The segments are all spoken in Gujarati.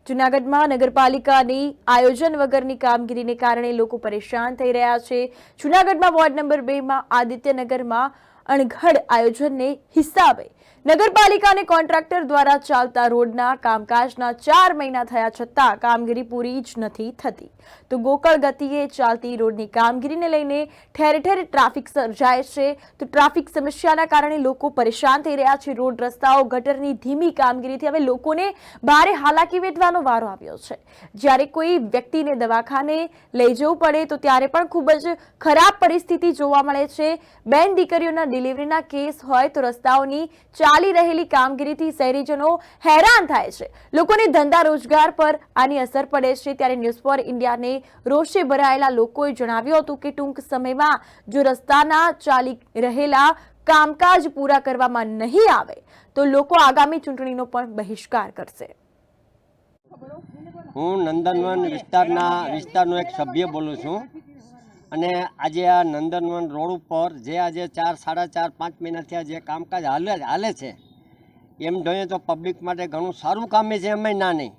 જૂનાગઢમાં નગરપાલિકાની આયોજન વગરની કામગીરીને કારણે લોકો પરેશાન થઈ રહ્યા છે। જૂનાગઢમાં વોર્ડ નંબર 2 માં આદિત્યનગરમાં અણઘડ આયોજનને હિસાબે નગરપાલિકાને કોન્ટ્રાક્ટર દ્વારા ચાલતા રોડના કામકાજના 4 મહિના થયા છતાં કામગીરી પૂરી જ નથી થતી। તો ગોકળ ગતિએ ચાલતી રોડની કામગીરીને લઈને ઠેર ઠેર ટ્રાફિક સર્જાય છે। તો ટ્રાફિક સમસ્યાના કારણે લોકો પરેશાન થઈ રહ્યા છે। રોડ રસ્તાઓ ગટરની ધીમી કામગીરીથી હવે લોકોને ભારે હાલાકી વેઠવાનો વારો આવ્યો છે। જ્યારે કોઈ વ્યક્તિને દવાખાને લઈ જવું પડે તો ત્યારે પણ ખૂબ જ ખરાબ પરિસ્થિતિ જોવા મળે છે। બેન દીકરીઓના ડિલિવરીના કેસ હોય તો રસ્તાઓની ચાલી રહેલી કામગીરીથી શહેરીજનો હેરાન થાય છે। લોકોને ધંધા રોજગાર પર આની અસર પડે છે। ત્યારે ન્યૂઝ ફોર ઇન્ડિયાને રોષે ભરાયેલા લોકોએ જણાવ્યું હતું કે ટૂંક સમયમાં જો રસ્તાના ચાલી રહેલા કામકાજ પૂરા કરવામાં નહીં આવે તો લોકો આગામી ચૂંટણીનો પણ બહિષ્કાર કરશે। હું નંદનવન વિસ્તારનો એક સભ્ય બોલું છું અને આજે આ નંદનવન રોડ ઉપર જે આજે 4, 4.5, 5 મહિનાથી જે કામકાજ હાલે છે એમ જોઈએ તો પબ્લિક માટે ઘણું સારું કામ છે, એમ ના નહીં,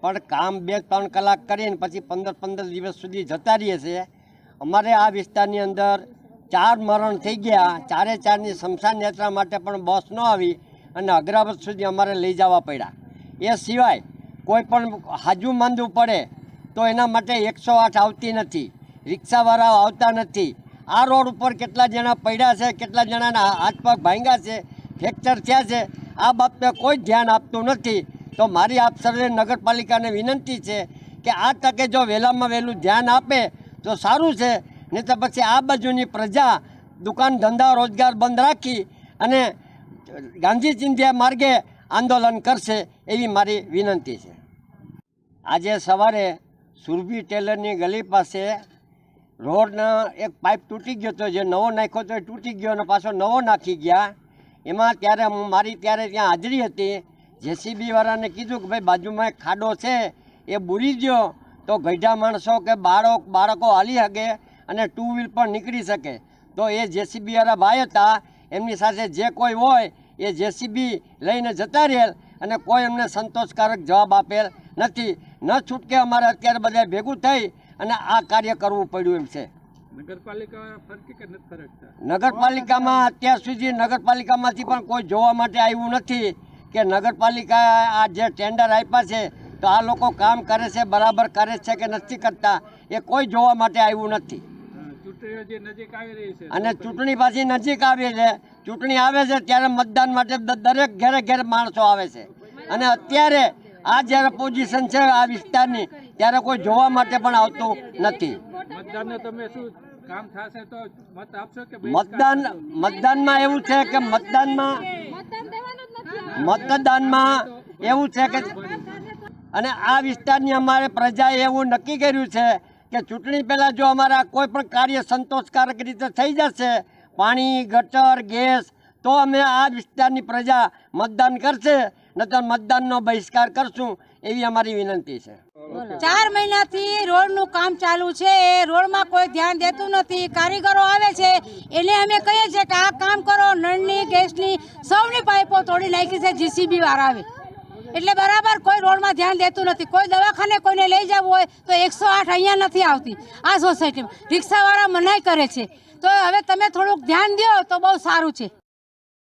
પણ કામ 2-3 કલાક કરીને પછી 15 દિવસ સુધી જતા રહીએ છીએ। અમારે આ વિસ્તારની અંદર 4 મરણ થઈ ગયા, 4ની સ્મશાન યાત્રા માટે પણ બસ ન આવી અને અગ્રાવત સુધી અમારે લઈ જવા પડ્યા। એ સિવાય કોઈ પણ હાજુ માંદવું પડે તો એના માટે 108 આવતી નથી, રિક્ષાવાળાઓ આવતા નથી। આ રોડ ઉપર કેટલા જણા પડ્યા છે, કેટલા જણાના હાથ પગ ભાંગ્યા છે, ફ્રેક્ચર થયા છે, આ બાબતે કોઈ ધ્યાન આપતું નથી। તો મારી આપ સર્વે નગરપાલિકાને વિનંતી છે કે આ તકે જો વહેલામાં વહેલું ધ્યાન આપે તો સારું છે, નહીં તો પછી આ બાજુની પ્રજા દુકાન ધંધા રોજગાર બંધ રાખી અને ગાંધી ચિંધ્યા માર્ગે આંદોલન કરશે એવી મારી વિનંતી છે। આજે સવારે સુરભી ટેલરની ગલી પાસે રોડના એક પાઇપ તૂટી ગયો હતો, જે નવો નાખ્યો તો એ તૂટી ગયો અને પાછો નવો નાખી ગયા। એમાં ત્યારે મારી ત્યાં હાજરી હતી। જેસીબી વાળાને કીધું કે ભાઈ બાજુમાં એક ખાડો છે એ બુરી ગયો તો ગઈઢા માણસો કે બાળકો હાલી શકે અને 2 વ્હીલ પણ નીકળી શકે। તો એ જેસીબી વાળા ભાઈ હતા, એમની સાથે જે કોઈ હોય એ જેસીબી લઈને જતા રહેલ અને કોઈ એમને સંતોષકારક જવાબ આપેલ નથી। ન છૂટકે અમારે અત્યારે બધા ભેગું થઈ અને આ કાર્ય કરવું પડ્યું એમ છે। નગરપાલિકામાં અત્યાર સુધી નગરપાલિકામાંથી પણ કોઈ જોવા માટે આવ્યું નથી કે નગરપાલિકા આ જે ટેન્ડર આપ્યા છે તો આ લોકો કામ કરે છે, બરાબર કરે છે કે નથી કરતા, એ કોઈ જોવા માટે આવ્યું નથી। અને ચૂંટણી પાછી નજીક આવે છે, ચૂંટણી આવે છે ત્યારે મતદાન માટે દરેક ઘરે માણસો આવે છે અને અત્યારે આ જ્યારે પોઝિશન છે આ વિસ્તારની ત્યારે કોઈ જોવા માટે પણ આવતું નથી। મતદાનમાં એવું છે કે મતદાનમાં એવું છે કે અને આ વિસ્તારની અમારે પ્રજાએ એવું નક્કી કર્યું છે કે ચૂંટણી પહેલાં જો અમારા કોઈ પણ કાર્ય સંતોષકારક રીતે થઈ જશે, પાણી, ગટર, ગેસ, તો અમે આ વિસ્તારની પ્રજા મતદાન કરશે, નહીંતર મતદાનનો બહિષ્કાર કરશું એવી અમારી વિનંતી છે। 4 મહિનાથી રોડનું કામ ચાલુ છે, એ રોડમાં કોઈ ધ્યાન દેતું નથી। કારીગરો આવે છે એને અમે કહીએ છીએ કે આ કામ કરો, નળની, ગેસની, સૌની પાઇપો તોડી નાખી છે જીસીબી વાળા આવે એટલે બરાબર કોઈ રોડમાં ધ્યાન દેતું નથી। કોઈ દવાખાને કોઈને લઈ જવું હોય તો 108 અહીંયા નથી આવતી આ સોસાયટીમાં, રિક્ષાવાળા મનાઈ કરે છે। તો હવે તમે થોડુંક ધ્યાન દો તો બહુ સારું છે।